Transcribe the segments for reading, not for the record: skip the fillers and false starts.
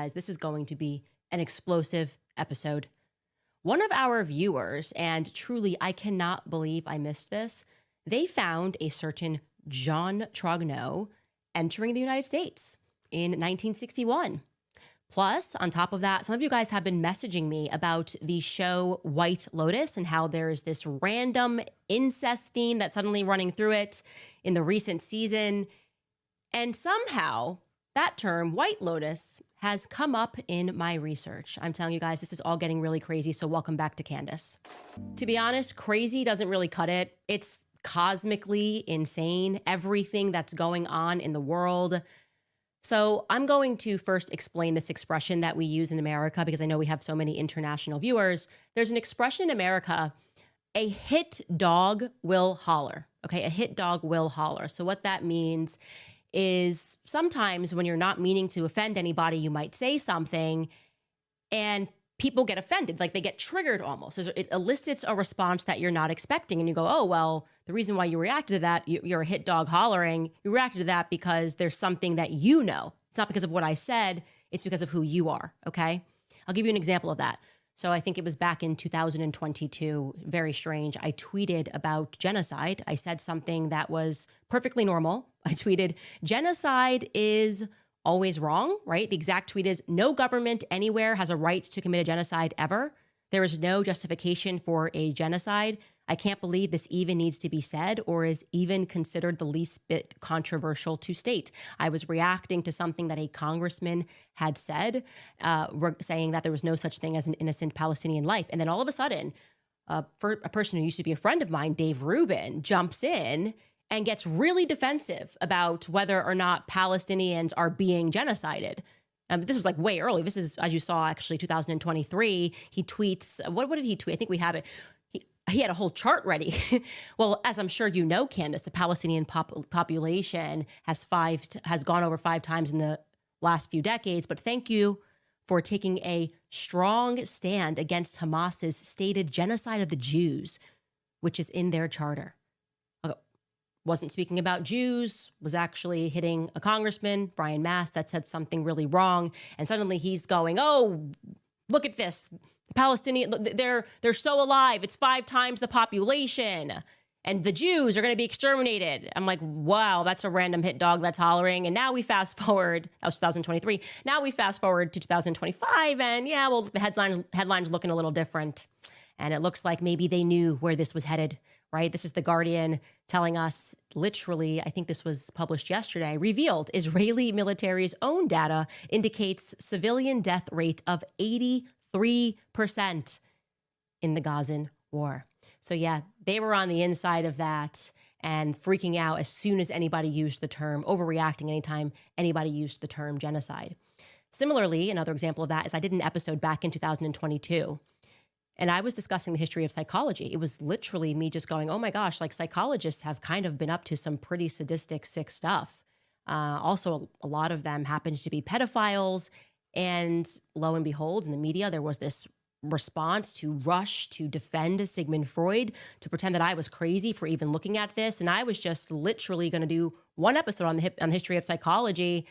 because this is going to be an explosive episode. One of our viewers, and truly I cannot believe I missed this, they found a certain Jean Trogneux entering the United States in 1961. Plus, on top of that, some of you guys have been messaging me about the show White Lotus and how there's this random incest theme that's suddenly running through it in the recent season. And somehow that term, White Lotus, has come up in my research. I'm telling you guys, this is all getting really crazy, so welcome back to Candace. To be honest, crazy doesn't really cut it. It's cosmically insane, everything that's going on in the world. So I'm going to first explain this expression that we use in America because I know we have so many international viewers. There's an expression in America, a hit dog will holler. Okay, a hit dog will holler. So what that means is sometimes when you're not meaning to offend anybody, you might say something and people get offended, like they get triggered almost. It elicits a response that you're not expecting. And you go, oh, well, the reason why you reacted to that, you're a hit dog hollering. You reacted to that because there's something that you know. It's not because of what I said. It's because of who you are. Okay. I'll give you an example of that. So I think it was back in 2022. Very strange. I tweeted about genocide. I said something that was perfectly normal. I tweeted, genocide is always wrong, right? The exact tweet is, no government anywhere has a right to commit a genocide ever. There is no justification for a genocide. I can't believe this even needs to be said or is even considered the least bit controversial to state. I was reacting to something that a congressman had said, saying that there was no such thing as an innocent Palestinian life. And then all of a sudden, for a person who used to be a friend of mine, Dave Rubin, jumps in and gets really defensive about whether or not Palestinians are being genocided. This was like way early. This is, as you saw, actually 2023. He tweets, what did he tweet? I think we have it. He had a whole chart ready. Well, as I'm sure you know, Candace, the Palestinian population has gone over 5 times in the last few decades. But thank you for taking a strong stand against Hamas's stated genocide of the Jews, which is in their charter. Wasn't speaking about Jews, was actually hitting a congressman, Brian Mast, that said something really wrong. And suddenly he's going, oh, look at this. Palestinian, they're so alive. It's 5 times the population. And the Jews are going to be exterminated. I'm like, wow, that's a random hit dog that's hollering. And now we fast forward, that was 2023. Now we fast forward to 2025. And yeah, well, the headlines looking a little different. And it looks like maybe they knew where this was headed, right? This is The Guardian telling us, literally, I think this was published yesterday, revealed Israeli military's own data indicates civilian death rate of 83% in the Gazan war. So yeah, they were on the inside of that and freaking out as soon as anybody used the term, overreacting anytime anybody used the term genocide. Similarly, another example of that is I did an episode back in 2022. And I was discussing the history of psychology. It was literally me just going, oh my gosh, like psychologists have kind of been up to some pretty sadistic, sick stuff. Also, a lot of them happened to be pedophiles. And lo and behold, in the media, there was this response to rush to defend Sigmund Freud, to pretend that I was crazy for even looking at this. And I was just literally going to do one episode on the history of psychology.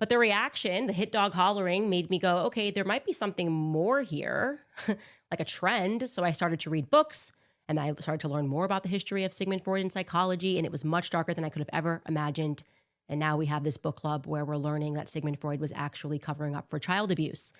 But the reaction, the hit dog hollering, made me go, okay, there might be something more here, like a trend. So I started to read books and I started to learn more about the history of Sigmund Freud and psychology. And it was much darker than I could have ever imagined. And now we have this book club where we're learning that Sigmund Freud was actually covering up for child abuse.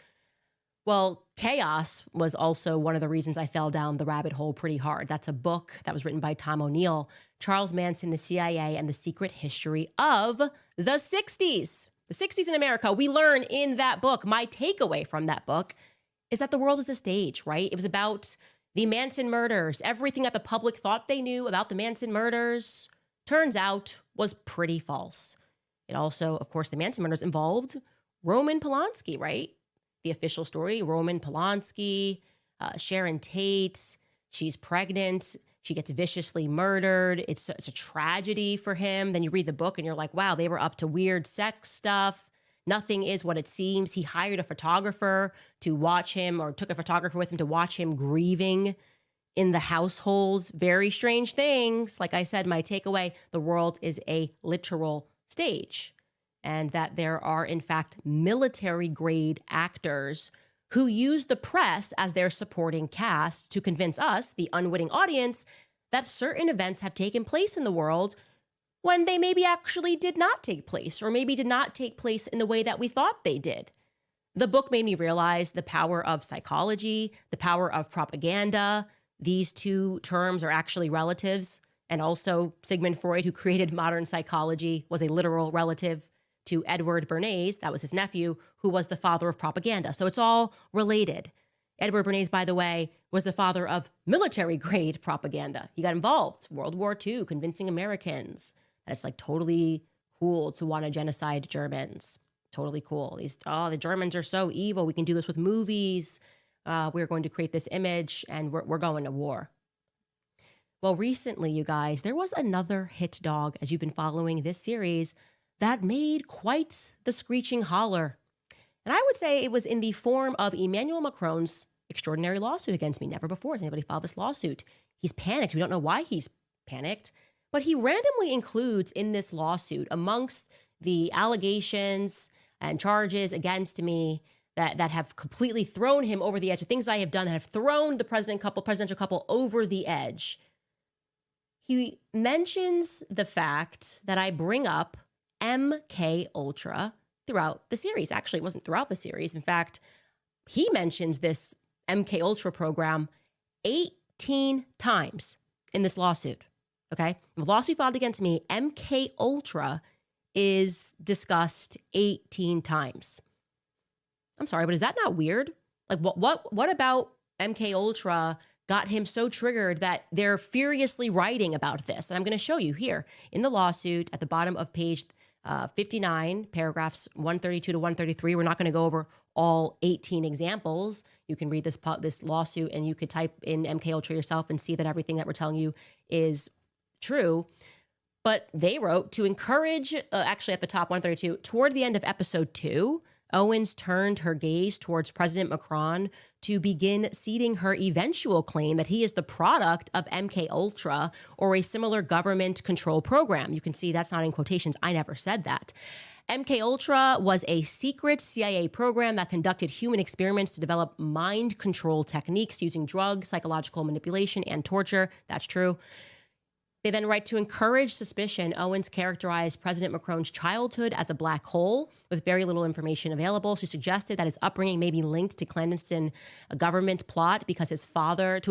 Well, chaos was also one of the reasons I fell down the rabbit hole pretty hard. That's a book that was written by Tom O'Neill, Charles Manson, the CIA, and the Secret History of the 60s. The 60s in America. We learn in that book, my takeaway from that book is that the world is a stage, right? It was about the Manson murders. Everything that the public thought they knew about the Manson murders turns out was pretty false. It also, of course, the Manson murders involved Roman Polanski, right? The official story, Roman Polanski, Sharon Tate, she's pregnant. She gets viciously murdered. It's a tragedy for him. Then you read the book and you're like, wow, they were up to weird sex stuff. Nothing is what it seems. He hired a photographer to watch him, or took a photographer with him to watch him grieving in the household. Very strange things. Like I said, my takeaway, the world is a literal stage. and that there are, in fact, military-grade actors who use the press as their supporting cast to convince us, the unwitting audience, that certain events have taken place in the world when they maybe actually did not take place, or maybe did not take place in the way that we thought they did. The book made me realize the power of psychology, the power of propaganda. These two terms are actually relatives. And also Sigmund Freud, who created modern psychology, was a literal relative to Edward Bernays, that was his nephew, who was the father of propaganda. So it's all related. Edward Bernays, by the way, was the father of military-grade propaganda. He got involved, World War II, convincing Americans that it's like totally cool to want to genocide Germans. Totally cool. The Germans are so evil. We can do this with movies. We're going to create this image, and we're going to war. Well, recently, you guys, there was another hit dog, as you've been following this series, that made quite the screeching holler. And I would say it was in the form of Emmanuel Macron's extraordinary lawsuit against me. Never before has anybody filed this lawsuit. He's panicked. We don't know why he's panicked, but he randomly includes in this lawsuit, amongst the allegations and charges against me that have completely thrown him over the edge, the things I have done that have thrown the presidential couple over the edge. He mentions the fact that I bring up MK Ultra throughout the series. Actually, it wasn't throughout the series. In fact, he mentions this MK Ultra program 18 times in this lawsuit. Okay? The lawsuit filed against me, MK Ultra, is discussed 18 times. I'm sorry, but is that not weird? Like, what about MK Ultra got him so triggered that they're furiously writing about this? And I'm going to show you here in the lawsuit at the bottom of page 59, paragraphs 132 to 133. We're not going to go over all 18 examples. You can read this lawsuit and you could type in MK Ultra yourself and see that everything that we're telling you is true. But they wrote to encourage, actually at the top, 132, toward the end of episode 2, Owens turned her gaze towards President Macron to begin seeding her eventual claim that he is the product of MK Ultra or a similar government control program. You can see that's not in quotations. I never said that. MK Ultra was a secret CIA program that conducted human experiments to develop mind control techniques using drugs, psychological manipulation, and torture. That's true. They then write to encourage suspicion. Owens characterized President Macron's childhood as a black hole with very little information available. She suggested that his upbringing may be linked to a clandestine government plot because his father was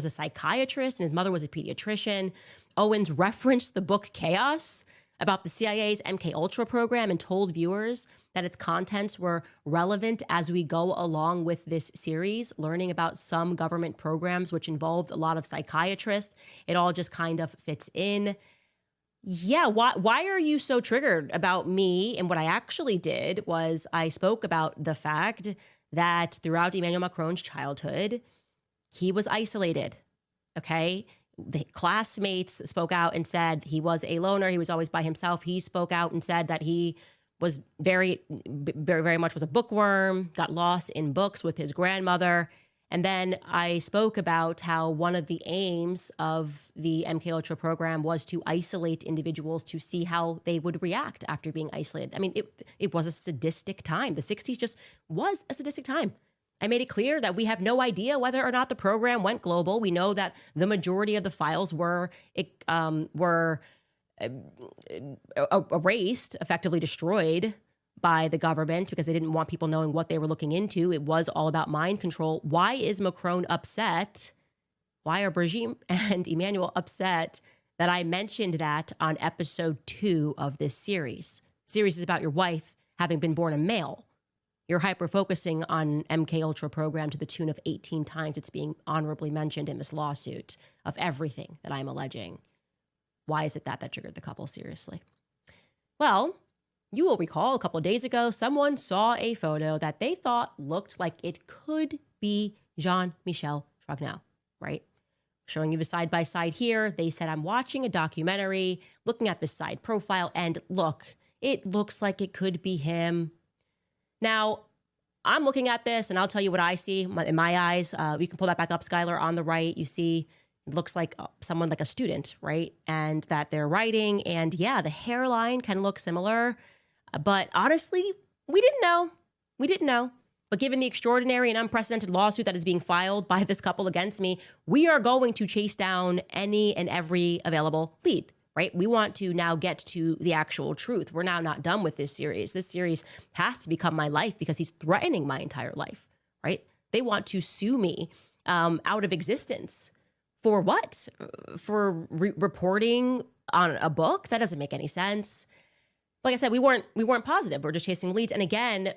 a psychiatrist and his mother was a pediatrician. Owens referenced the book Chaos about the CIA's MK Ultra program and told viewers that its contents were relevant as we go along with this series, learning about some government programs which involved a lot of psychiatrists. It all just kind of fits in. Yeah, why are you so triggered about me? And what I actually did was I spoke about the fact that throughout Emmanuel Macron's childhood, he was isolated, okay? The classmates spoke out and said he was a loner. He was always by himself. He spoke out and said that he was very, very, very much was a bookworm, got lost in books with his grandmother. And then I spoke about how one of the aims of the MK Ultra program was to isolate individuals to see how they would react after being isolated. I mean, it was a sadistic time. The 60s just was a sadistic time. I made it clear that we have no idea whether or not the program went global. We know that the majority of the files were erased, effectively destroyed by the government because they didn't want people knowing what they were looking into. It was all about mind control. Why is Macron upset? Why are Brigitte and Emmanuel upset that I mentioned that on episode 2 of this series? The series is about your wife having been born a male. You're hyper-focusing on MK Ultra program to the tune of 18 times it's being honorably mentioned in this lawsuit of everything that I'm alleging. Why is it that triggered the couple, seriously? Well, you will recall a couple of days ago, someone saw a photo that they thought looked like it could be Jean-Michel Trogneux, right? Showing you the side-by-side here. They said, I'm watching a documentary, looking at this side profile, and look, it looks like it could be him. Now, I'm looking at this, and I'll tell you what I see in my eyes. You can pull that back up, Skylar, on the right. You see looks like someone like a student, right? And that they're writing. And yeah, the hairline can look similar. But honestly, we didn't know. We didn't know. But given the extraordinary and unprecedented lawsuit that is being filed by this couple against me, we are going to chase down any and every available lead, right? We want to now get to the actual truth. We're now not done with this series. This series has to become my life because he's threatening my entire life, right? They want to sue me out of existence. For what? For reporting on a book? That doesn't make any sense. Like I said, we weren't positive. We're just chasing leads. And again,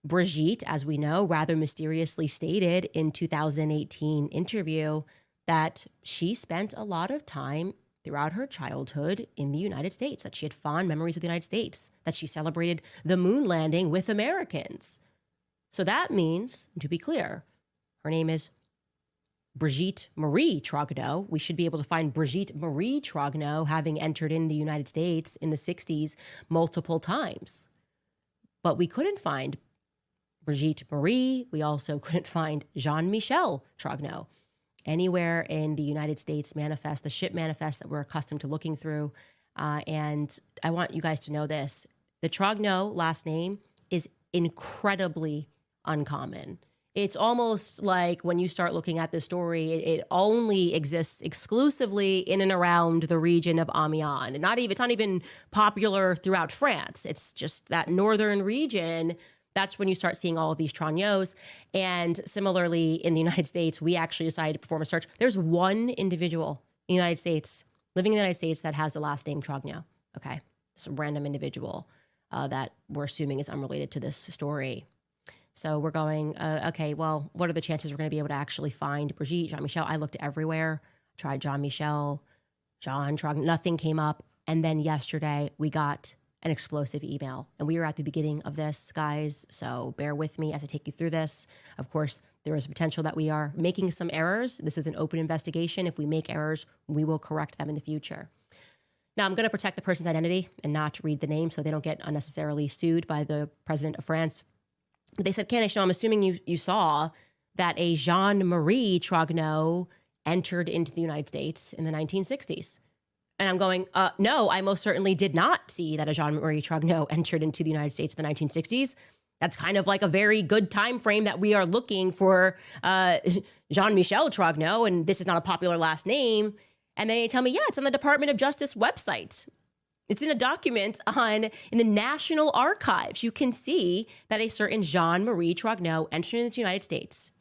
Brigitte, as we know, rather mysteriously stated in 2018 interview that she spent a lot of time throughout her childhood in the United States, that she had fond memories of the United States, that she celebrated the moon landing with Americans. So that means, to be clear, her name is Brigitte Marie Trogneux. We should be able to find Brigitte Marie Trogneux having entered in the United States in the 60s multiple times. But we couldn't find Brigitte Marie. We also couldn't find Jean-Michel Trogneux anywhere in the United States manifest, the ship manifest that we're accustomed to looking through. And I want you guys to know this. The Trogneux last name is incredibly uncommon. It's almost like when you start looking at this story, it only exists exclusively in and around the region of Amiens. And it's not even popular throughout France. It's just that northern region. That's when you start seeing all of these Trogneux. And similarly, in the United States, we actually decided to perform a search. There's one individual in the United States, living in the United States, that has the last name Trogneux. Okay, some random individual that we're assuming is unrelated to this story. So we're going, okay, well, what are the chances we're going to be able to actually find Brigitte, Jean-Michel? I looked everywhere, tried Jean-Michel, John Trogneux, nothing came up. And then yesterday we got an explosive email. And we are at the beginning of this, guys, so bear with me as I take you through this. Of course, there is a potential that we are making some errors. This is an open investigation. If we make errors, we will correct them in the future. Now, I'm going to protect the person's identity and not read the name so they don't get unnecessarily sued by the president of France. But they said, Candace, I'm assuming you saw that a Jean-Marie Trogneux entered into the United States in the 1960s. And I'm going, no, I most certainly did not see that a Jean-Marie Trogneux entered into the United States in the 1960s. That's kind of like a very good time frame that we are looking for Jean-Michel Trogneux, and this is not a popular last name. And they tell me, yeah, it's on the Department of Justice website. It's in a document in the National Archives. You can see that a certain Jean-Marie Trogneux entered into the United States,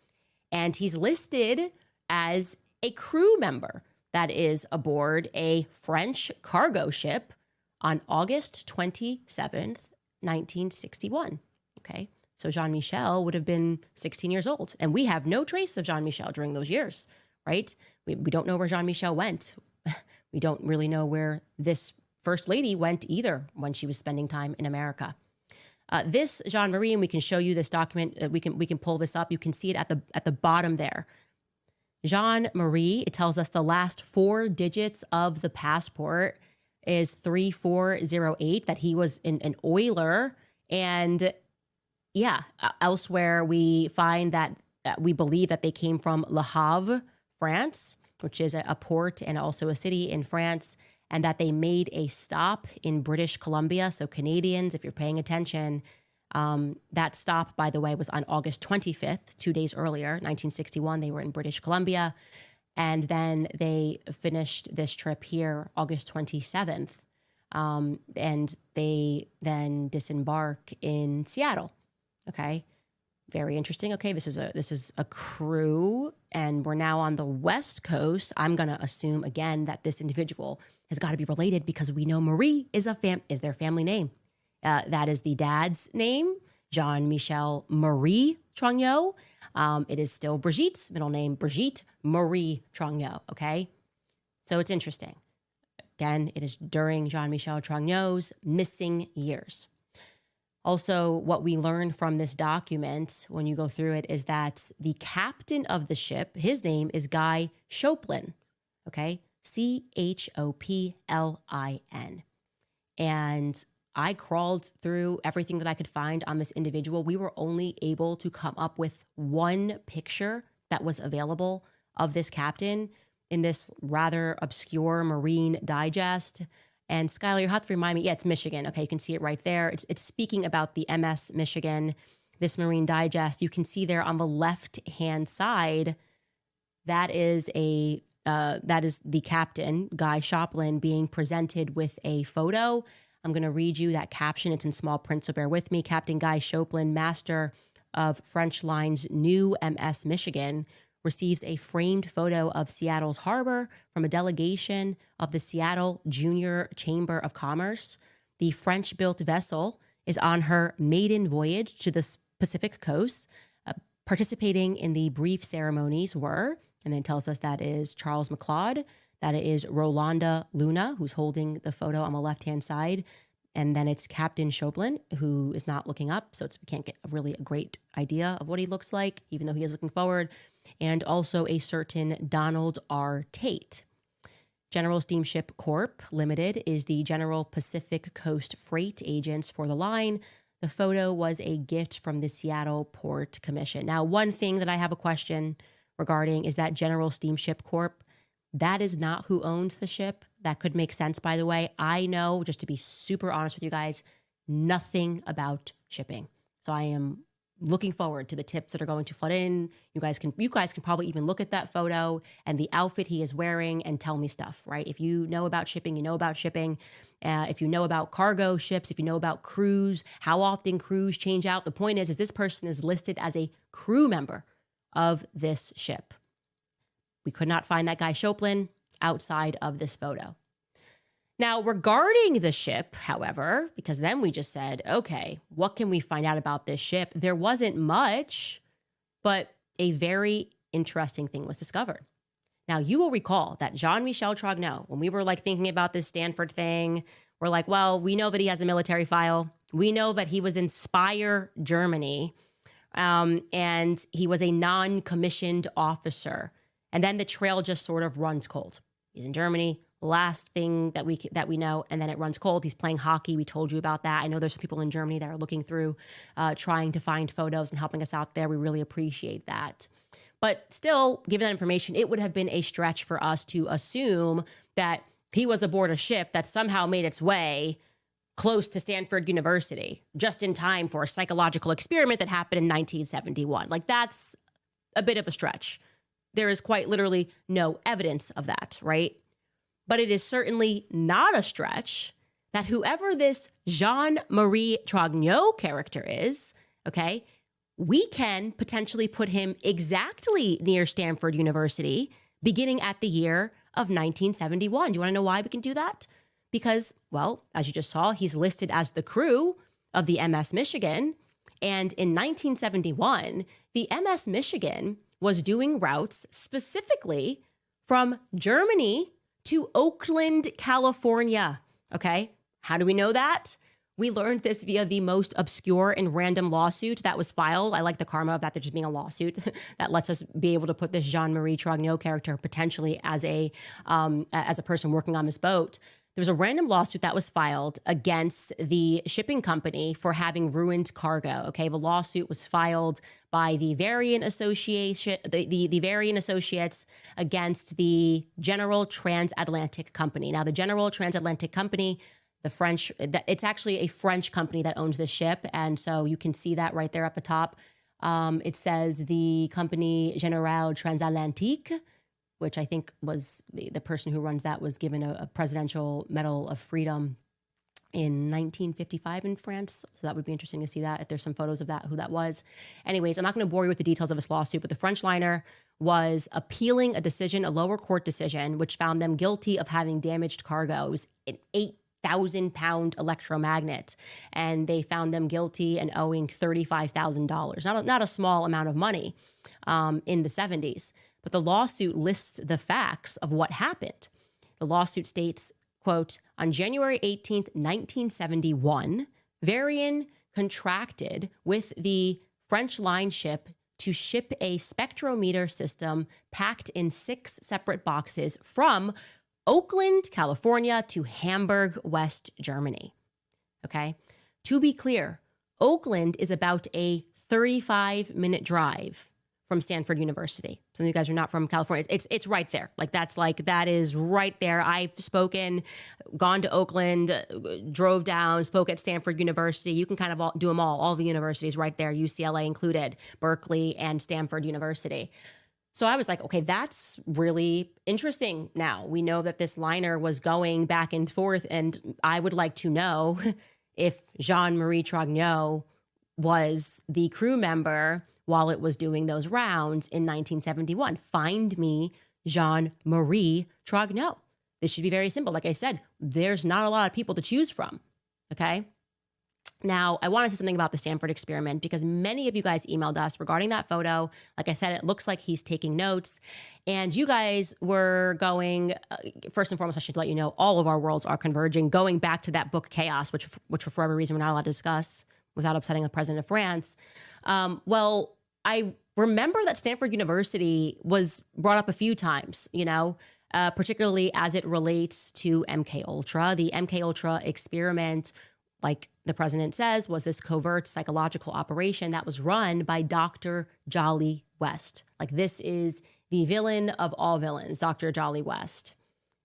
and he's listed as a crew member that is aboard a French cargo ship on August 27th, 1961. Okay, so Jean-Michel would have been 16 years old, and we have no trace of Jean-Michel during those years, right? We don't know where Jean-Michel went. We don't really know where this first lady went either when she was spending time in America. This Jean-Marie, and we can show you this document. We can pull this up. You can see it at the bottom there. Jean-Marie, it tells us the last 4 digits of the passport is 3408, that he was an oiler. And yeah, elsewhere we find that we believe that they came from Le Havre, France, which is a port and also a city in France, and that they made a stop in British Columbia. So Canadians, if you're paying attention, that stop, by the way, was on August 25th, 2 days earlier, 1961. They were in British Columbia. And then they finished this trip here August 27th. And they then disembark in Seattle. Okay. Very interesting. Okay. This is a crew, and we're now on the West Coast. I'm going to assume again that this individual has got to be related because we know Marie is their family name. That is the dad's name, Jean-Michel Marie Trogneux. It is still Brigitte's middle name, Brigitte Marie Trogneux, okay? So it's interesting. Again, it is during Jean-Michel Trogneux's missing years. Also, what we learn from this document when you go through it is that the captain of the ship, his name is Guy Choplin, okay? Choplin. And I crawled through everything that I could find on this individual. We were only able to come up with one picture that was available of this captain. in this rather obscure marine digest. And Skylar, you have to remind me, yeah, it's Michigan. Okay, you can see it right there. It's speaking about the MS Michigan, this marine digest. You can see there on the left-hand side, that is the captain, Guy Shoplin, being presented with a photo. I'm going to read you that caption. It's in small print, so bear with me. Captain Guy Shoplin, master of French Line's new MS Michigan, receives a framed photo of Seattle's harbor from a delegation of the Seattle Junior Chamber of Commerce. The French-built vessel is on her maiden voyage to the Pacific coast. Participating in the brief ceremonies were, and then tells us that is Charles McLeod, that is Rolanda Luna, who's holding the photo on the left-hand side, and then it's Captain Shoplin, who is not looking up, so we can't get a great idea of what he looks like, even though he is looking forward, and also a certain Donald R. Tate. General Steamship Corp. Limited is the General Pacific Coast Freight agents for the line. The photo was a gift from the Seattle Port Commission. Now, one thing that I have a question regarding is that General Steamship Corp. That is not who owns the ship. That could make sense, by the way. I know, just to be super honest with you guys, nothing about shipping. So I am looking forward to the tips that are going to flood in. You guys can probably even look at that photo and the outfit he is wearing and tell me stuff, right? If you know about shipping, you know about shipping. If you know about cargo ships, if you know about crews, how often crews change out. The point is this person is listed as a crew member of this ship. We could not find that Guy Shoplin outside of this photo. Now, regarding the ship, however, because then we just said, okay, what can we find out about this ship? There wasn't much, but a very interesting thing was discovered. Now, you will recall that Jean-Michel Trogneux, when we were thinking about this Stanford thing, we're like, well, we know that he has a military file. We know that he was in Speyer, Germany, and he was a non-commissioned officer. And then the trail just sort of runs cold. He's in Germany. Last thing that we know, and then it runs cold. He's playing hockey. We told you about that. I know there's some people in Germany that are looking through, trying to find photos and helping us out there. We really appreciate that. But still, given that information, it would have been a stretch for us to assume that he was aboard a ship that somehow made its way close to Stanford University, just in time for a psychological experiment that happened in 1971. That's a bit of a stretch. There is quite literally no evidence of that, right? But it is certainly not a stretch that whoever this Jean-Marie Trogneux character is, okay, we can potentially put him exactly near Stanford University beginning at the year of 1971. Do you want to know why we can do that? Because, well, as you just saw, he's listed as the crew of the MS Michigan. And in 1971, the MS Michigan was doing routes specifically from Germany to Oakland, California. Okay, how do we know that? We learned this via the most obscure and random lawsuit that was filed. I like the karma of that, there just being a lawsuit that lets us be able to put this Jean-Marie Trogneux character potentially as a person working on this boat. There was a random lawsuit that was filed against the shipping company for having ruined cargo. Okay, the lawsuit was filed by the Varian Association, the Varian Associates against the General Transatlantic Company. Now, the General Transatlantic Company, it's actually a French company that owns this ship, and so you can see that right there at the top. It says the company General Transatlantique, which I think was the person who runs that was given a presidential Medal of Freedom in 1955 in France. So that would be interesting to see that, if there's some photos of that, who that was. Anyways, I'm not going to bore you with the details of this lawsuit, but the French liner was appealing a lower court decision, which found them guilty of having damaged cargo. It was an 8,000-pound electromagnet, and they found them guilty and owing $35,000. Not a small amount of money in the 70s. But the lawsuit lists the facts of what happened. The lawsuit states, quote, on January 18th, 1971, Varian contracted with the French line ship to ship a spectrometer system packed in 6 separate boxes from Oakland, California to Hamburg, West Germany. Okay? To be clear, Oakland is about a 35-minute drive from Stanford University. Some of you guys are not from California. It's right there. That is right there. I've spoken, gone to Oakland, drove down, spoke at Stanford University. You can kind of do them all the universities right there, UCLA included, Berkeley and Stanford University. So I was like, okay, that's really interesting now. We know that this liner was going back and forth, and I would like to know if Jean-Marie Trogneux was the crew member while it was doing those rounds in 1971. Find me Jean-Marie Trogneux. This should be very simple. Like I said, there's not a lot of people to choose from, okay? Now, I want to say something about the Stanford experiment because many of you guys emailed us regarding that photo. Like I said, it looks like he's taking notes. And you guys were going, first and foremost, I should let you know, all of our worlds are converging, going back to that book, Chaos, which for whatever reason we're not allowed to discuss without upsetting the president of France. Well, I remember that Stanford University was brought up a few times, particularly as it relates to MK Ultra. The MK Ultra experiment, like the president says, was this covert psychological operation that was run by Dr. Jolly West. Like, this is the villain of all villains, Dr. Jolly West.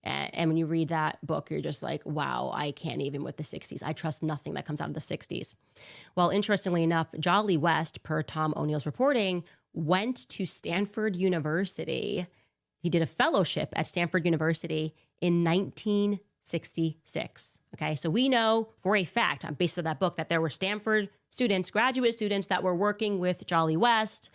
And when you read that book, you're just like, wow, I can't even with the 60s. I trust nothing that comes out of the 60s. Well, interestingly enough, Jolly West, per Tom O'Neill's reporting, went to Stanford University. He did a fellowship at Stanford University in 1966. Okay, so we know for a fact, on basis of that book, that there were Stanford students, graduate students that were working with Jolly West.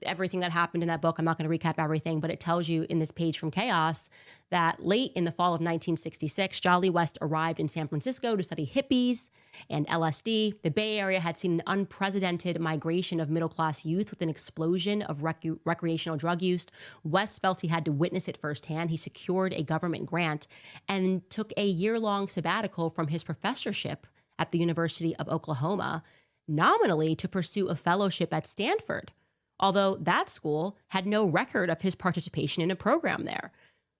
Everything that happened in that book, I'm not going to recap everything, but it tells you in this page from Chaos that late in the fall of 1966, Jolly West arrived in San Francisco to study hippies and LSD. The Bay Area had seen an unprecedented migration of middle-class youth with an explosion of recreational drug use. West felt he had to witness it firsthand. He secured a government grant and took a year-long sabbatical from his professorship at the University of Oklahoma, nominally to pursue a fellowship at Stanford, although that school had no record of his participation in a program there.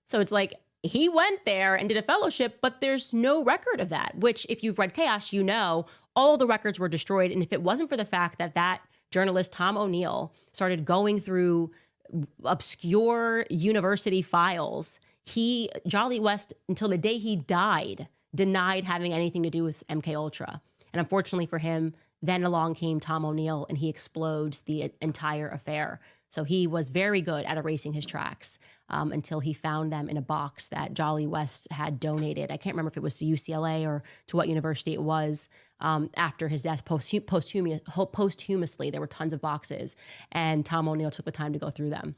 So it's like he went there and did a fellowship, but there's no record of that, which if you've read Chaos, you know all the records were destroyed. And if it wasn't for the fact that that journalist, Tom O'Neill, started going through obscure university files, Jolly West, until the day he died, denied having anything to do with MK Ultra. And unfortunately for him, then along came Tom O'Neill and he explodes the entire affair. So he was very good at erasing his tracks until he found them in a box that Jolly West had donated. I can't remember if it was to UCLA or to what university it was. After his death, posthumously, there were tons of boxes, and Tom O'Neill took the time to go through them.